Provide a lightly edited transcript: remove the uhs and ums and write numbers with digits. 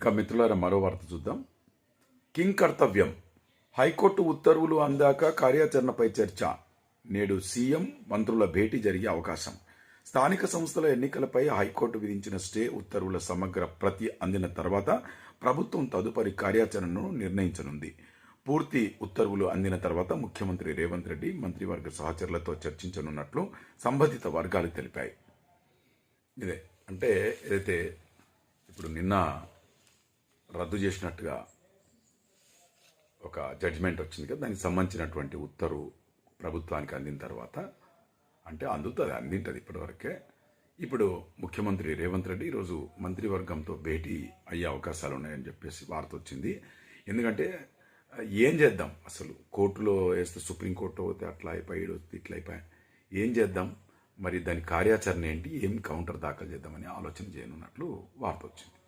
ఇక మిత్రులారా మరో వార్త చూద్దాం. కింగ్ కర్తవ్యం. హైకోర్టు ఉత్తర్వులు అందాక కార్యాచరణపై చర్చ. నేడు సీఎం మంత్రుల భేటీ జరిగే అవకాశం. స్థానిక సంస్థల ఎన్నికలపై హైకోర్టు విధించిన స్టే ఉత్తర్వుల సమగ్ర ప్రతి అందిన తర్వాత ప్రభుత్వం తదుపరి కార్యాచరణను నిర్ణయించనుంది. పూర్తి ఉత్తర్వులు అందిన తర్వాత ముఖ్యమంత్రి రేవంత్ రెడ్డి మంత్రివర్గ సహచరులతో చర్చించనున్నట్లు సంబంధిత వర్గాలు తెలిపాయి. ఇదే అంటే ఏదైతే ఇప్పుడు నిన్న రద్దు చేసినట్టుగా ఒక జడ్జిమెంట్ వచ్చింది కదా, దానికి సంబంధించినటువంటి ఉత్తర్వు ప్రభుత్వానికి అందిన తర్వాత అంటే అందింటుంది ఇప్పటివరకే. ఇప్పుడు ముఖ్యమంత్రి రేవంత్ రెడ్డి ఈరోజు మంత్రివర్గంతో భేటీ అయ్యే అవకాశాలు ఉన్నాయని చెప్పేసి వార్త వచ్చింది. ఎందుకంటే ఏం చేద్దాం, అసలు కోర్టులో వేస్తే సుప్రీంకోర్టు పోతే అట్లా అయిపోయి ఇట్లా అయిపోయాయి, ఏం చేద్దాం, మరి దాని కార్యాచరణ ఏంటి, ఏం కౌంటర్ దాఖలు చేద్దామని ఆలోచన చేయనున్నట్లు వార్త వచ్చింది.